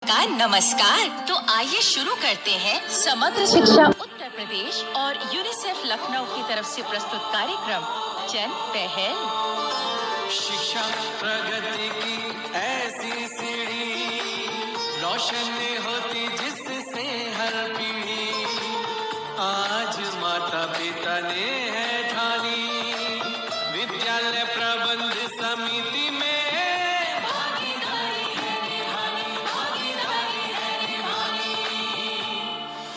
का नमस्कार। तो आइए शुरू करते हैं समग्र शिक्षा उत्तर प्रदेश और यूनिसेफ लखनऊ की तरफ से प्रस्तुत कार्यक्रम जन पहल। शिक्षा प्रगति की ऐसी सीढ़ी रोशन होती जिससे हर पीढ़ी। आज माता पिता ने है ठानी विद्यालय प्रबंध समिति में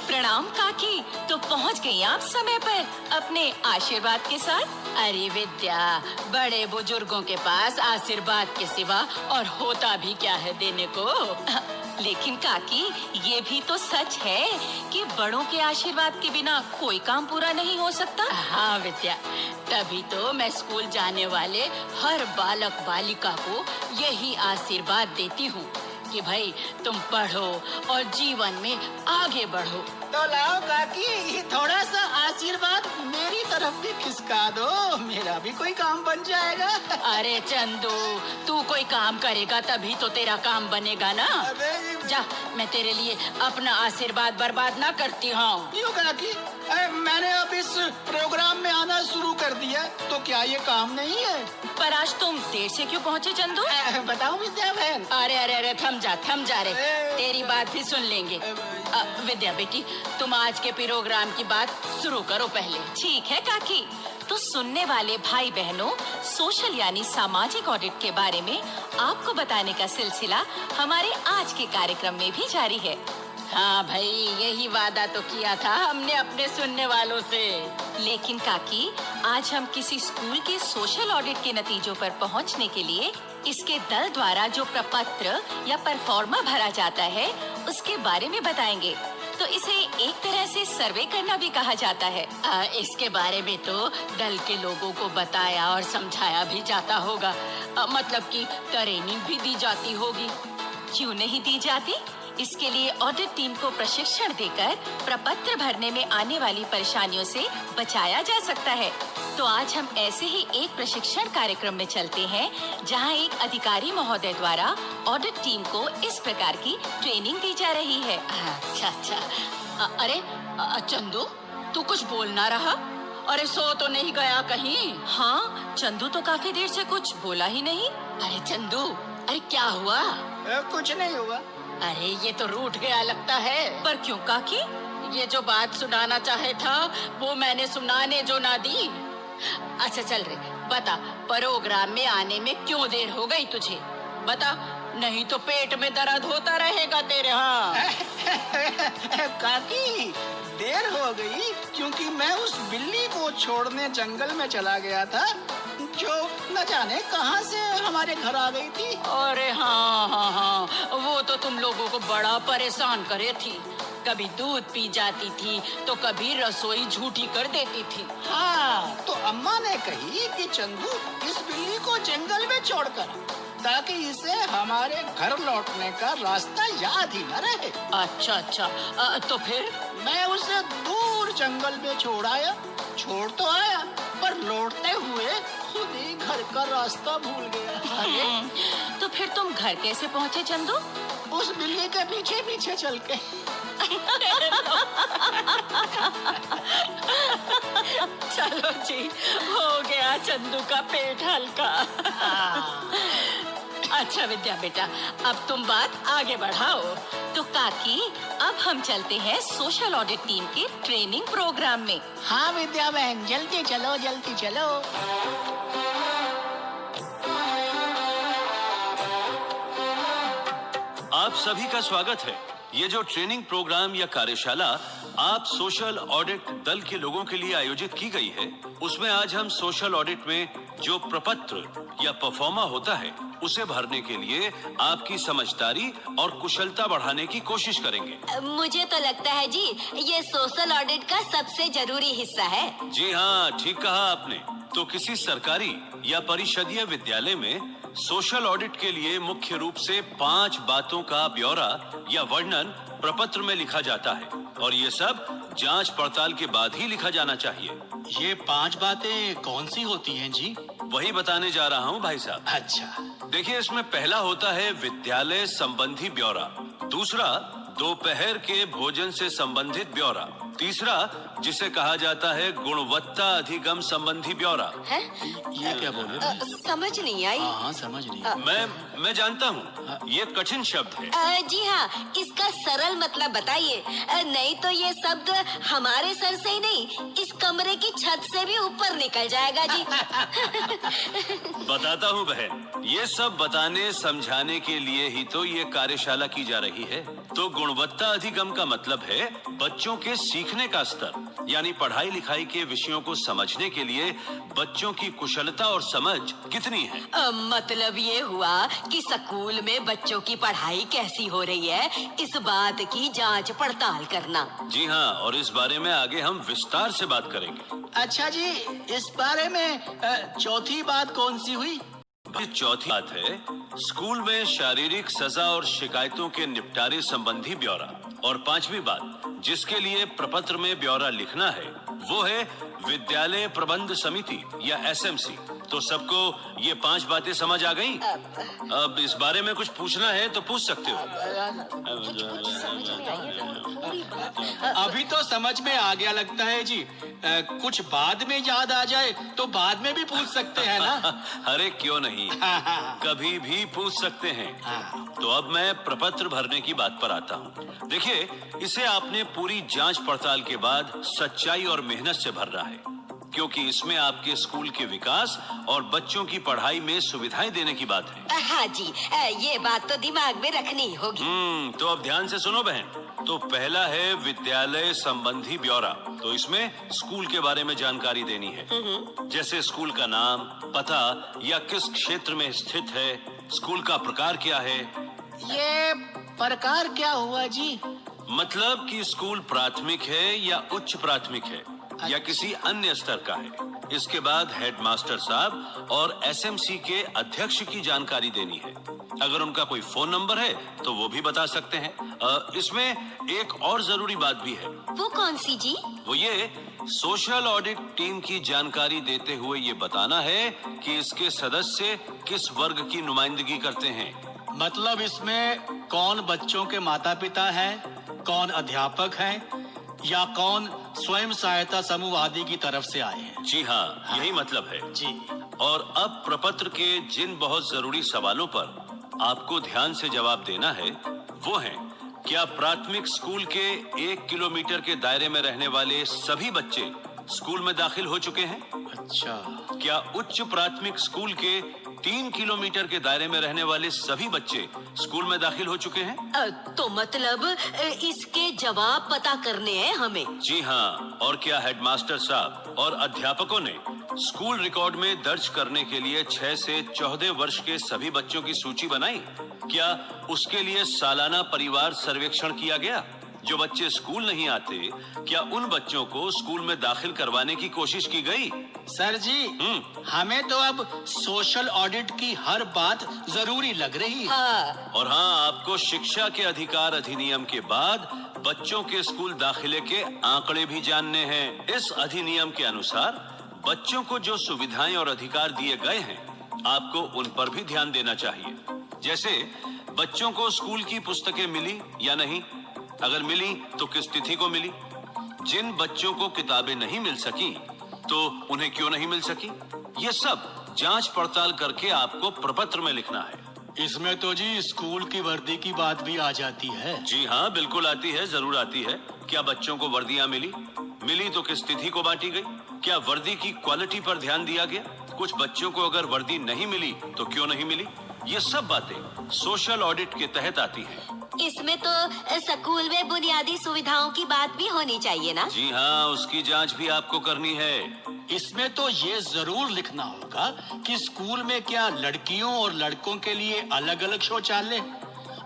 प्रणाम काकी, तो पहुंच गई आप समय पर अपने आशीर्वाद के साथ। अरे विद्या, बड़े बुजुर्गों के पास आशीर्वाद के सिवा और होता भी क्या है देने को। लेकिन काकी, ये भी तो सच है कि बड़ों के आशीर्वाद के बिना कोई काम पूरा नहीं हो सकता। हाँ विद्या, तभी तो मैं स्कूल जाने वाले हर बालक बालिका को यही आशीर्वाद देती हूँ कि भाई तुम पढ़ो और जीवन में आगे बढ़ो। तो लाओ काकी, ये थोड़ा सा आशीर्वाद मेरी तरफ भी खिसका दो, मेरा भी कोई काम बन जाएगा। अरे चंदू, तू कोई काम करेगा तभी तो तेरा काम बनेगा ना। जा, मैं तेरे लिए अपना आशीर्वाद बर्बाद ना करती हूँ। क्यों काकी? मैंने अब इस प्रोग्राम में आना शुरू कर दिया, तो क्या ये काम नहीं है? पर आज तुम देर से क्यों पहुँचे चंदू? बताओ विद्या बहन। अरे अरे अरे, थम जा रे, तेरी बात भी सुन लेंगे। विद्या बेटी, तुम आज के प्रोग्राम की बात शुरू करो पहले। ठीक है काकी। तो सुनने वाले भाई बहनों, सोशल यानी सामाजिक ऑडिट के बारे में आपको बताने का सिलसिला हमारे आज के कार्यक्रम में भी जारी है। हाँ भाई, यही वादा तो किया था हमने अपने सुनने वालों से। लेकिन काकी, आज हम किसी स्कूल के सोशल ऑडिट के नतीजों पर पहुंचने के लिए इसके दल द्वारा जो प्रपत्र या परफॉर्मा भरा जाता है उसके बारे में बताएंगे। तो इसे एक तरह से सर्वे करना भी कहा जाता है। इसके बारे में तो दल के लोगों को बताया और समझाया भी जाता होगा। मतलब कि ट्रेनिंग भी दी जाती होगी। क्यों नहीं दी जाती? इसके लिए ऑडिट टीम को प्रशिक्षण देकर प्रपत्र भरने में आने वाली परेशानियों से बचाया जा सकता है। तो आज हम ऐसे ही एक प्रशिक्षण कार्यक्रम में चलते हैं, जहां एक अधिकारी महोदय द्वारा ऑडिट टीम को इस प्रकार की ट्रेनिंग दी जा रही है। अच्छा। अरे चंदू, तू कुछ बोल ना रहा? अरे सो तो नहीं गया कहीं? हाँ, चंदू तो काफी देर से कुछ बोला ही नहीं। अरे चंदू, अरे क्या हुआ? कुछ नहीं हुआ। अरे ये तो रूठ गया लगता है। पर क्यों काकी? ये जो बात सुनाना चाहे था वो मैंने सुनाने जो ना दी। अच्छा चल रे, बता, प्रोग्राम में आने में क्यों देर हो गई तुझे? बता, नहीं तो पेट में दर्द होता रहेगा तेरे। हाँ काकी, देर हो गई क्योंकि मैं उस बिल्ली को छोड़ने जंगल में चला गया था, जो न जाने कहां से हमारे घर आ गई थी। अरे हाँ, वो तो तुम लोगों को बड़ा परेशान करे थी। कभी दूध पी जाती थी तो कभी रसोई झूठी कर देती थी। हाँ, तो अम्मा ने कही कि चंदू, इस बिल्ली को जंगल में छोड़कर, ताकि इसे हमारे घर लौटने का रास्ता याद ही न रहे। अच्छा, तो फिर? मैं उसे दूर जंगल में छोड़ तो आया, पर लौटते हुए खुद ही घर का रास्ता भूल गया। तो फिर तुम घर कैसे पहुँचे चंदू? उस बिल्ली के पीछे पीछे चल के। चलो जी, हो गया चंदू का पेट हल्का। अच्छा विद्या बेटा, अब तुम बात आगे बढ़ाओ। तो काकी, अब हम चलते हैं सोशल ऑडिट टीम के ट्रेनिंग प्रोग्राम में। हाँ विद्या बहन, जल्दी चलो। आप सभी का स्वागत है। ये जो ट्रेनिंग प्रोग्राम या कार्यशाला आप सोशल ऑडिट दल के लोगों के लिए आयोजित की गई है, उसमें आज हम सोशल ऑडिट में जो प्रपत्र या परफॉर्मा होता है उसे भरने के लिए आपकी समझदारी और कुशलता बढ़ाने की कोशिश करेंगे। मुझे तो लगता है जी, ये सोशल ऑडिट का सबसे जरूरी हिस्सा है। जी हाँ, ठीक कहा आपने। तो किसी सरकारी या परिषदीय विद्यालय में सोशल ऑडिट के लिए मुख्य रूप से 5 बातों का ब्यौरा या वर्णन प्रपत्र में लिखा जाता है, और ये सब जांच पड़ताल के बाद ही लिखा जाना चाहिए। ये 5 बातें कौन सी होती हैं जी? वही बताने जा रहा हूँ भाई साहब। अच्छा। देखिए, इसमें पहला होता है विद्यालय संबंधी ब्यौरा, दूसरा दोपहर के भोजन से संबंधित ब्यौरा, तीसरा जिसे कहा जाता है गुणवत्ता अधिगम संबंधी ब्यौरा। है? ये क्या बोले? समझ नहीं आई। हाँ, समझ नहीं। मैं जानता हूँ, ये कठिन शब्द है। जी हाँ, इसका सरल मतलब बताइए। नहीं तो ये शब्द हमारे सर से ही नहीं, इस कमरे की छत से भी ऊपर निकल जाएगा जी। बताता हूँ बहन, ये सब बताने समझाने के लिए ही तो ये कार्यशाला की जा रही है। तो गुणवत्ता अधिगम का मतलब है बच्चों के सीखने का स्तर, यानी पढ़ाई लिखाई के विषयों को समझने के लिए बच्चों की कुशलता और समझ कितनी है। मतलब ये हुआ कि स्कूल में बच्चों की पढ़ाई कैसी हो रही है, इस बात की जांच पड़ताल करना। जी हाँ, और इस बारे में आगे हम विस्तार से बात करेंगे। अच्छा जी, इस बारे में चौथी बात कौन सी हुई? चौथी बात है स्कूल में शारीरिक सजा और शिकायतों के निपटारे संबंधी ब्यौरा, और पांचवी बात जिसके लिए प्रपत्र में ब्यौरा लिखना है वो है विद्यालय प्रबंध समिति या एसएमसी। तो सबको ये 5 बातें समझ आ गई? अब इस बारे में कुछ पूछना है तो पूछ सकते हो। अभी तो समझ में आ गया लगता है जी। कुछ बाद में याद आ जाए तो बाद में भी पूछ सकते हैं ना? अरे क्यों नहीं, कभी भी पूछ सकते हैं। तो अब मैं प्रपत्र भरने की बात पर आता हूँ। देखिए, इसे आपने पूरी जांच पड़ताल के बाद सच्चाई और मेहनत से भरना है, क्योंकि इसमें आपके स्कूल के विकास और बच्चों की पढ़ाई में सुविधाएं देने की बात है। हाँ जी, ये बात तो दिमाग में रखनी होगी। तो अब ध्यान से सुनो बहन। तो पहला है विद्यालय संबंधी ब्यौरा। तो इसमें स्कूल के बारे में जानकारी देनी है, जैसे स्कूल का नाम, पता या किस क्षेत्र में स्थित है, स्कूल का प्रकार क्या है। ये प्रकार क्या हुआ जी? मतलब कि स्कूल प्राथमिक है या उच्च प्राथमिक है या किसी अन्य स्तर का है। इसके बाद हेडमास्टर साहब और एसएमसी के अध्यक्ष की जानकारी देनी है। अगर उनका कोई फोन नंबर है तो वो भी बता सकते हैं। इसमें एक और जरूरी बात भी है। वो कौन सी जी? वो ये सोशल ऑडिट टीम की जानकारी देते हुए ये बताना है कि इसके सदस्य किस वर्ग की नुमाइंदगी करते हैं। मतलब इसमें कौन बच्चों के माता पिता हैं, कौन अध्यापक हैं, या कौन स्वयं सहायता समूह आदि की तरफ से आए हैं। जी हाँ, यही मतलब है जी। और अब प्रपत्र के जिन बहुत जरूरी सवालों पर आपको ध्यान से जवाब देना है वो है, क्या प्राथमिक स्कूल के 1 किलोमीटर के दायरे में रहने वाले सभी बच्चे स्कूल में दाखिल हो चुके हैं? अच्छा। क्या उच्च प्राथमिक स्कूल के 3 किलोमीटर के दायरे में रहने वाले सभी बच्चे स्कूल में दाखिल हो चुके हैं? तो मतलब इसके जवाब पता करने हैं हमें। जी हाँ, और क्या हेडमास्टर साहब और अध्यापकों ने स्कूल रिकॉर्ड में दर्ज करने के लिए 6 से 14 वर्ष के सभी बच्चों की सूची बनाई? क्या उसके लिए सालाना परिवार सर्वेक्षण किया गया? जो बच्चे स्कूल नहीं आते, क्या उन बच्चों को स्कूल में दाखिल करवाने की कोशिश की गई? सर जी, हमें तो अब सोशल ऑडिट की हर बात जरूरी लग रही है। और हाँ, आपको शिक्षा के अधिकार अधिनियम के बाद बच्चों के स्कूल दाखिले के आंकड़े भी जानने हैं। इस अधिनियम के अनुसार बच्चों को जो सुविधाएं और अधिकार दिए गए हैं, आपको उन पर भी ध्यान देना चाहिए। जैसे बच्चों को स्कूल की पुस्तकें मिली या नहीं, अगर मिली तो किस तिथि को मिली, जिन बच्चों को किताबें नहीं मिल सकी तो उन्हें क्यों नहीं मिल सकी, ये सब जांच पड़ताल करके आपको प्रपत्र में लिखना है। इसमें तो जी स्कूल की वर्दी की बात भी आ जाती है। जी हाँ, बिल्कुल आती है, जरूर आती है। क्या बच्चों को वर्दियां मिली तो किस तिथि को बांटी गई, क्या वर्दी की क्वालिटी पर ध्यान दिया गया, कुछ बच्चों को अगर वर्दी नहीं मिली तो क्यों नहीं मिली, ये सब बातें सोशल ऑडिट के तहत आती हैं। इसमें तो स्कूल में बुनियादी सुविधाओं की बात भी होनी चाहिए ना? जी हाँ, उसकी जांच भी आपको करनी है। इसमें तो ये जरूर लिखना होगा कि स्कूल में क्या लड़कियों और लड़कों के लिए अलग अलग शौचालय,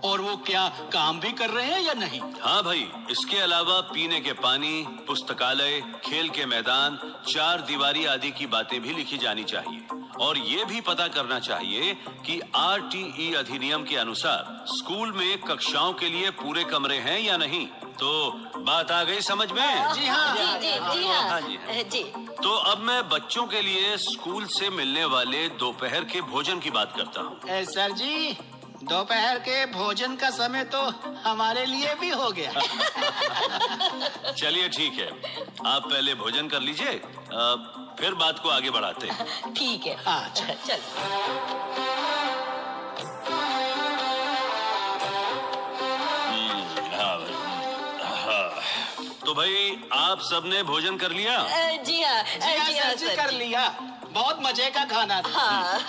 और वो क्या काम भी कर रहे हैं या नहीं। हाँ भाई, इसके अलावा पीने के पानी, पुस्तकालय, खेल के मैदान, 4 दीवारी आदि की बातें भी लिखी जानी चाहिए। और ये भी पता करना चाहिए कि RTE अधिनियम के अनुसार स्कूल में कक्षाओं के लिए पूरे कमरे हैं या नहीं। तो बात आ गई समझ में? जी हाँ। जी जी जी हाँ हाँ जी, हाँ। जी। तो अब मैं बच्चों के लिए स्कूल से मिलने वाले दोपहर के भोजन की बात करता हूँ। सर जी, दोपहर के भोजन का समय तो हमारे लिए भी हो गया। चलिए ठीक है, आप पहले भोजन कर लीजिए, फिर बात को आगे बढ़ाते हैं। ठीक है। अच्छा। चल। तो भाई आप सबने भोजन कर लिया? जी हाँ जी हाँ सर जी, कर लिया। बहुत मजे का खाना था। हाँ।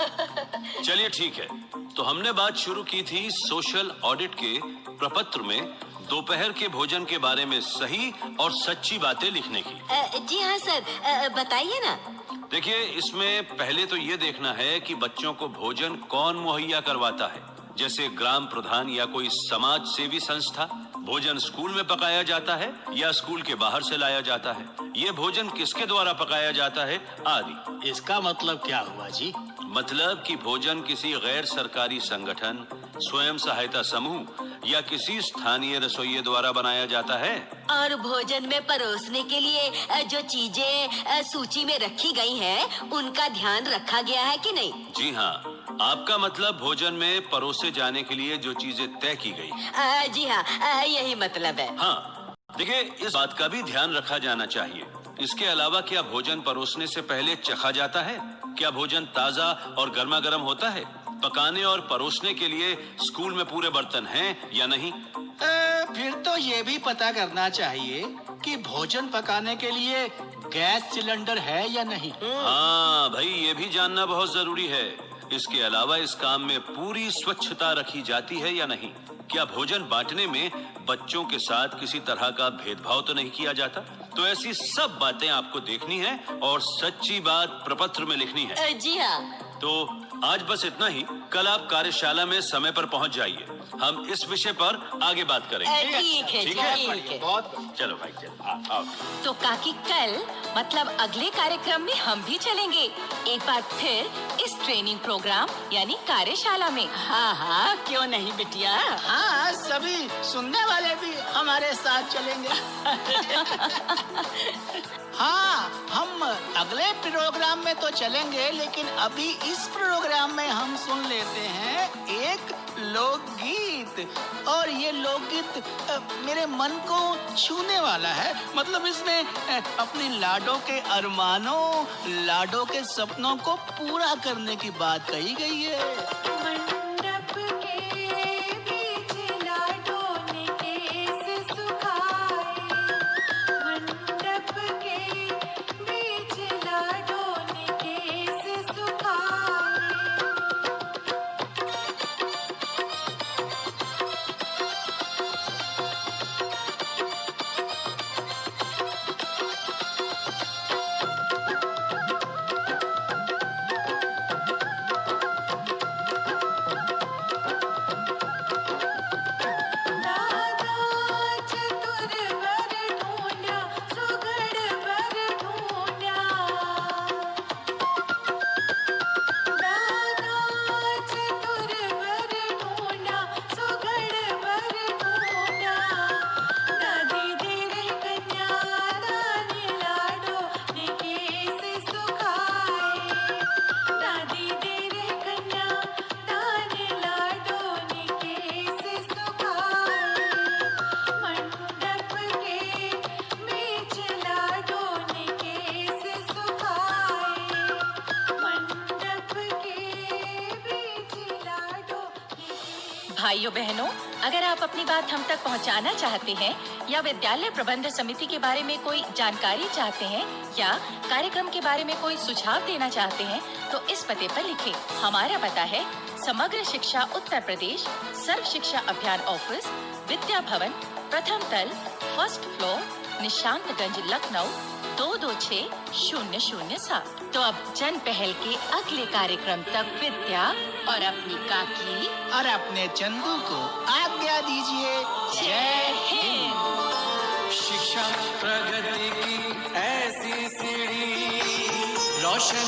चलिए ठीक है, तो हमने बात शुरू की थी सोशल ऑडिट के प्रपत्र में दोपहर के भोजन के बारे में सही और सच्ची बातें लिखने की। जी हाँ सर, बताइए ना। देखिए, इसमें पहले तो ये देखना है कि बच्चों को भोजन कौन मुहैया करवाता है, जैसे ग्राम प्रधान या कोई समाज सेवी संस्था। भोजन स्कूल में पकाया जाता है या स्कूल के बाहर से लाया जाता है, ये भोजन किसके द्वारा पकाया जाता है आदि। इसका मतलब क्या हुआ जी? मतलब कि भोजन किसी गैर सरकारी संगठन, स्वयं सहायता समूह या किसी स्थानीय रसोइये द्वारा बनाया जाता है। और भोजन में परोसने के लिए जो चीजें सूची में रखी गई हैं, उनका ध्यान रखा गया है कि नहीं? जी हाँ, आपका मतलब भोजन में परोसे जाने के लिए जो चीजें तय की गई। जी हाँ, यही मतलब है। हाँ, देखिए, इस बात का भी ध्यान रखा जाना चाहिए। इसके अलावा क्या भोजन परोसने से पहले चखा जाता है? क्या भोजन ताजा और गर्मा गर्म होता है? पकाने और परोसने के लिए स्कूल में पूरे बर्तन हैं या नहीं? फिर तो ये भी पता करना चाहिए कि भोजन पकाने के लिए गैस सिलेंडर है या नहीं। हाँ भाई, ये भी जानना बहुत जरूरी है। इसके अलावा इस काम में पूरी स्वच्छता रखी जाती है या नहीं? क्या भोजन बांटने में बच्चों के साथ किसी तरह का भेदभाव तो नहीं किया जाता? तो ऐसी सब बातें आपको देखनी है और सच्ची बात प्रपत्र में लिखनी है। जी हाँ। तो आज बस इतना ही। कल आप कार्यशाला में समय पर पहुंच जाइए। हम इस विषय पर आगे बात करेंगे। ठीक है, ठीक है? ठीक है। बहुत बढ़िया। चलो भाई, चलो आओ। तो काकी कल मतलब अगले कार्यक्रम में हम भी चलेंगे एक बार फिर इस ट्रेनिंग प्रोग्राम यानी कार्यशाला में। हाँ हाँ, क्यों नहीं बिटिया। हाँ, सभी सुनने वाले भी हमारे साथ चलेंगे। हाँ, हम अगले प्रोग्राम में तो चलेंगे, लेकिन अभी इस प्रोग्राम में हम सुन लेते हैं एक लोकगीत। और ये लोकगीत मेरे मन को छूने वाला है। मतलब इसमें अपनी लाडो के अरमानों, लाडो के सपनों को पूरा करने की बात कही गई है। मंडप के बीच लाडो ने केस सुखाए, मंडप के बीच लाडो ने केस सुखाए। दादा चतुर वर ढूंढा, सुघड़ वर ढूंढा। दादा चतुर वर ढूंढा, सुघड़ वर ढूंढा। दादी दे रही कन्या, रानी लाडो ने केस सुखाए। दादी दे रही कन्या, रानी लाडो ने केस सुखाए। मंडप के बीच लाडो ने केस सुखाए, मंडप के बीच लाडो ने केस। भाइयों बहनों, अगर आप अपनी बात हम तक पहुंचाना चाहते हैं या विद्यालय प्रबंध समिति के बारे में कोई जानकारी चाहते हैं या कार्यक्रम के बारे में कोई सुझाव देना चाहते हैं, तो इस पते पर लिखें। हमारा पता है समग्र शिक्षा उत्तर प्रदेश, सर्व शिक्षा अभियान ऑफिस, विद्या भवन, प्रथम तल, फर्स्ट फ्लोर, निशांतगंज, लखनऊ 226007। तो अब जन पहल के अगले कार्यक्रम तक विद्या और अपनी काकी और अपने चंदू को आज्ञा दीजिए। जय हिंद। शिक्षा प्रगति की ऐसी सीढ़ी रोशन